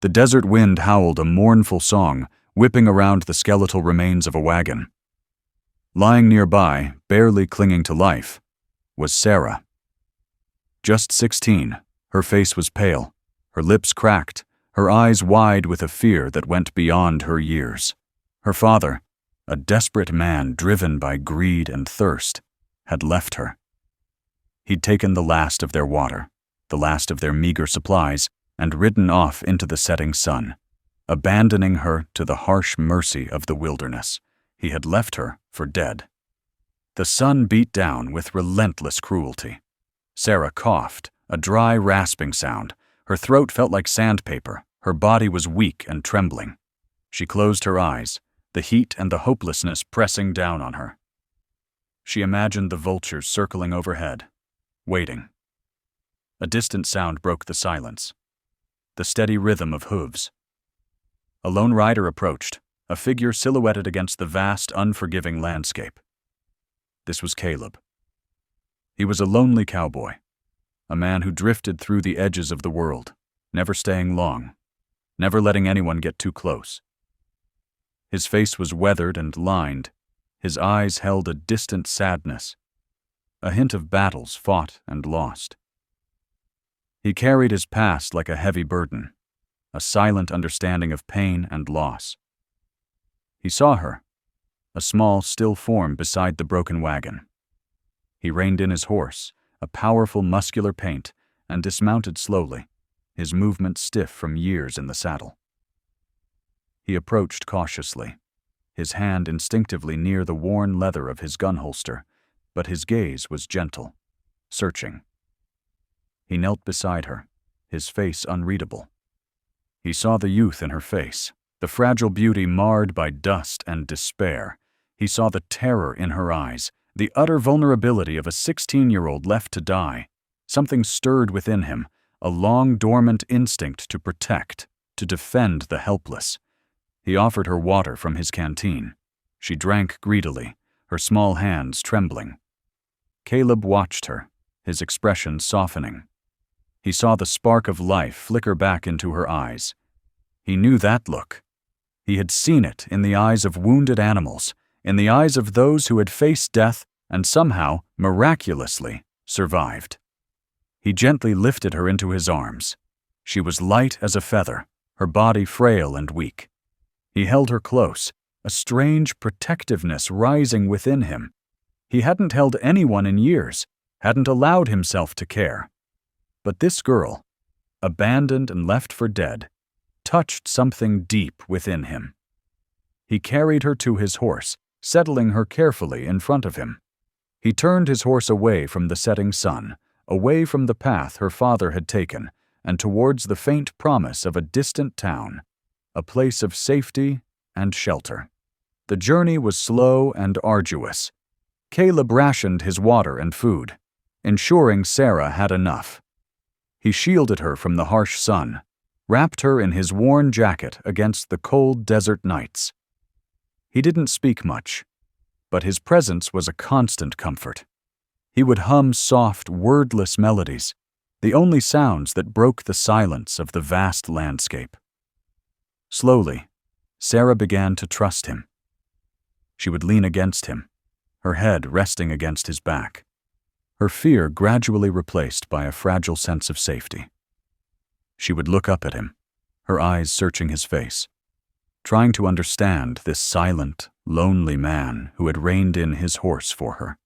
The desert wind howled a mournful song, whipping around the skeletal remains of a wagon. Lying nearby, barely clinging to life, was Sarah. Just 16, her face was pale, her lips cracked, her eyes wide with a fear that went beyond her years. Her father, a desperate man driven by greed and thirst, had left her. He'd taken the last of their water, the last of their meager supplies, and ridden off into the setting sun, abandoning her to the harsh mercy of the wilderness. He had left her for dead. The sun beat down with relentless cruelty. Sarah coughed, a dry, rasping sound. Her throat felt like sandpaper. Her body was weak and trembling. She closed her eyes, the heat and the hopelessness pressing down on her. She imagined the vultures circling overhead, waiting. A distant sound broke the silence, the steady rhythm of hooves. A lone rider approached, a figure silhouetted against the vast, unforgiving landscape. This was Caleb. He was a lonely cowboy, a man who drifted through the edges of the world, never staying long, never letting anyone get too close. His face was weathered and lined. His eyes held a distant sadness, a hint of battles fought and lost. He carried his past like a heavy burden, a silent understanding of pain and loss. He saw her, a small, still form beside the broken wagon. He reined in his horse, a powerful, muscular paint, and dismounted slowly, his movements stiff from years in the saddle. He approached cautiously, his hand instinctively near the worn leather of his gun holster, but his gaze was gentle, searching. He knelt beside her, his face unreadable. He saw the youth in her face, the fragile beauty marred by dust and despair. He saw the terror in her eyes, the utter vulnerability of a 16-year-old left to die. Something stirred within him, a long-dormant instinct to protect, to defend the helpless. He offered her water from his canteen. She drank greedily, her small hands trembling. Caleb watched her, his expression softening. He saw the spark of life flicker back into her eyes. He knew that look. He had seen it in the eyes of wounded animals, in the eyes of those who had faced death and somehow, miraculously, survived. He gently lifted her into his arms. She was light as a feather, her body frail and weak. He held her close, a strange protectiveness rising within him. He hadn't held anyone in years, hadn't allowed himself to care. But this girl, abandoned and left for dead, touched something deep within him. He carried her to his horse, settling her carefully in front of him. He turned his horse away from the setting sun, away from the path her father had taken, and towards the faint promise of a distant town, a place of safety and shelter. The journey was slow and arduous. Caleb rationed his water and food, ensuring Sarah had enough. He shielded her from the harsh sun, wrapped her in his worn jacket against the cold desert nights. He didn't speak much, but his presence was a constant comfort. He would hum soft, wordless melodies, the only sounds that broke the silence of the vast landscape. Slowly, Sarah began to trust him. She would lean against him, her head resting against his back, her fear gradually replaced by a fragile sense of safety. She would look up at him, her eyes searching his face, trying to understand this silent, lonely man who had reined in his horse for her.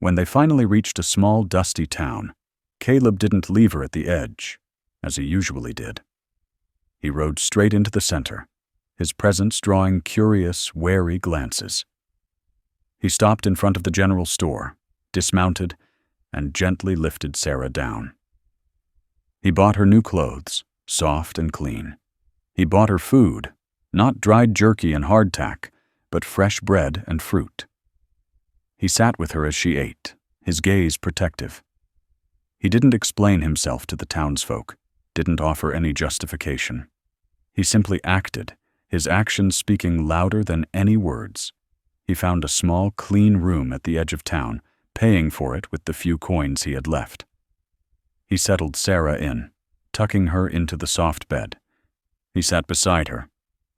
When they finally reached a small, dusty town, Caleb didn't leave her at the edge, as he usually did. He rode straight into the center, his presence drawing curious, wary glances. He stopped in front of the general store, dismounted, and gently lifted Sarah down. He bought her new clothes, soft and clean. He bought her food, not dried jerky and hardtack, but fresh bread and fruit. He sat with her as she ate, his gaze protective. He didn't explain himself to the townsfolk, didn't offer any justification. He simply acted, his actions speaking louder than any words. He found a small, clean room at the edge of town, paying for it with the few coins he had left. He settled Sarah in, tucking her into the soft bed, He sat beside her,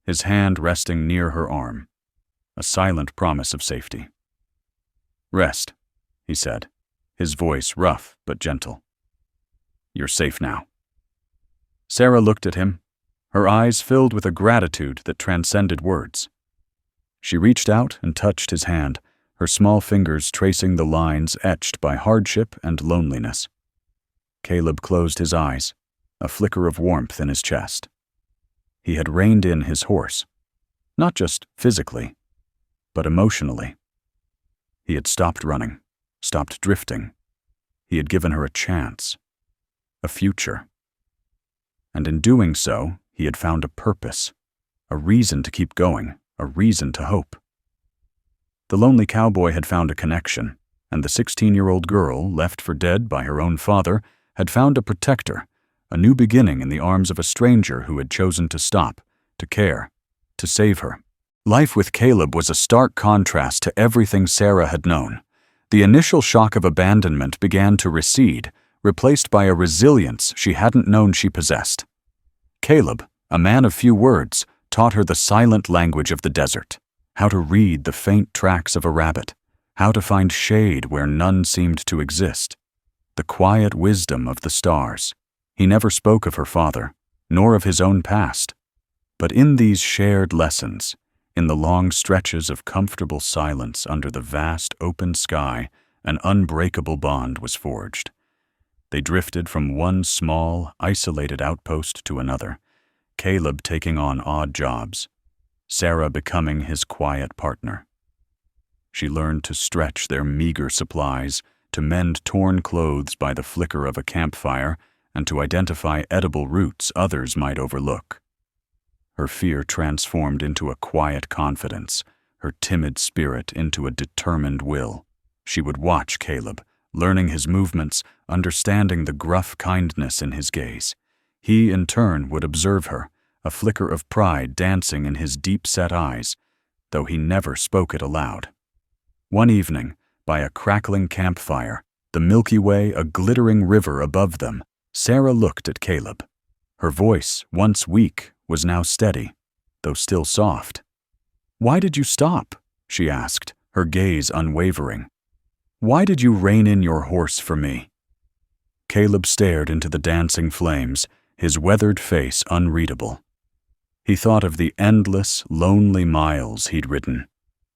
his hand resting near her arm, a silent promise of safety. "Rest," he said, his voice rough but gentle. "You're safe now." Sarah looked at him, her eyes filled with a gratitude that transcended words. She reached out and touched his hand, her small fingers tracing the lines etched by hardship and loneliness. Caleb closed his eyes, a flicker of warmth in his chest. He had reined in his horse, not just physically, but emotionally. He had stopped running, stopped drifting. He had given her a chance, a future. And in doing so, he had found a purpose, a reason to keep going, a reason to hope. The lonely cowboy had found a connection, and the 16-year-old girl, left for dead by her own father, had found a protector, a new beginning in the arms of a stranger who had chosen to stop, to care, to save her. Life with Caleb was a stark contrast to everything Sarah had known. The initial shock of abandonment began to recede, replaced by a resilience she hadn't known she possessed. Caleb, a man of few words, taught her the silent language of the desert, how to read the faint tracks of a rabbit, how to find shade where none seemed to exist, the quiet wisdom of the stars. He never spoke of her father, nor of his own past. But in these shared lessons, in the long stretches of comfortable silence under the vast open sky, an unbreakable bond was forged. They drifted from one small, isolated outpost to another, Caleb taking on odd jobs, Sarah becoming his quiet partner. She learned to stretch their meager supplies, to mend torn clothes by the flicker of a campfire, and to identify edible roots others might overlook. Her fear transformed into a quiet confidence, her timid spirit into a determined will. She would watch Caleb, learning his movements, understanding the gruff kindness in his gaze. He, in turn, would observe her, a flicker of pride dancing in his deep-set eyes, though he never spoke it aloud. One evening, by a crackling campfire, the Milky Way a glittering river above them, Sarah looked at Caleb. Her voice, once weak, was now steady, though still soft. "Why did you stop?" she asked, her gaze unwavering. "Why did you rein in your horse for me?" Caleb stared into the dancing flames, his weathered face unreadable. He thought of the endless, lonely miles he'd ridden,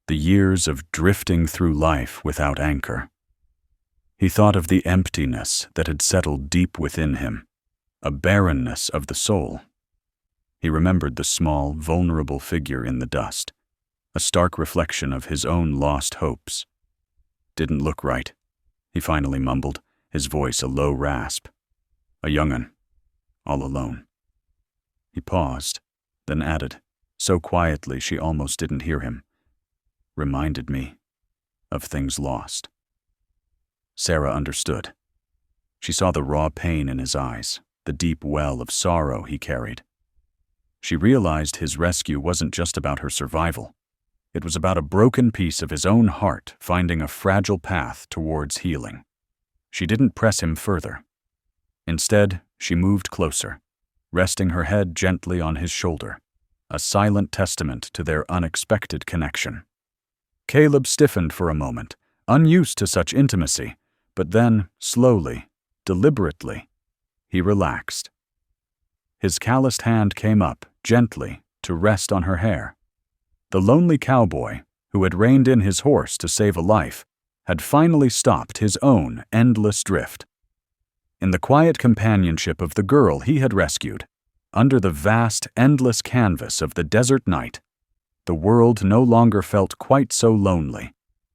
the years of drifting through life without anchor. He thought of the emptiness that had settled deep within him, a barrenness of the soul. He remembered the small, vulnerable figure in the dust, a stark reflection of his own lost hopes. "Didn't look right," he finally mumbled, his voice a low rasp. "A young'un, all alone." He paused, then added, so quietly she almost didn't hear him, "Reminded me of things lost." Sarah understood. She saw the raw pain in his eyes, the deep well of sorrow he carried. She realized his rescue wasn't just about her survival. It was about a broken piece of his own heart finding a fragile path towards healing. She didn't press him further. Instead, she moved closer, resting her head gently on his shoulder, a silent testament to their unexpected connection. Caleb stiffened for a moment, unused to such intimacy, but then, slowly, deliberately, he relaxed. His calloused hand came up, gently, to rest on her hair. The lonely cowboy, who had reined in his horse to save a life, had finally stopped his own endless drift. In the quiet companionship of the girl he had rescued, under the vast, endless canvas of the desert night, the world no longer felt quite so lonely,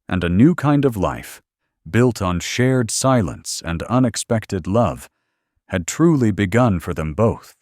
and a new kind of life, built on shared silence and unexpected love, had truly begun for them both.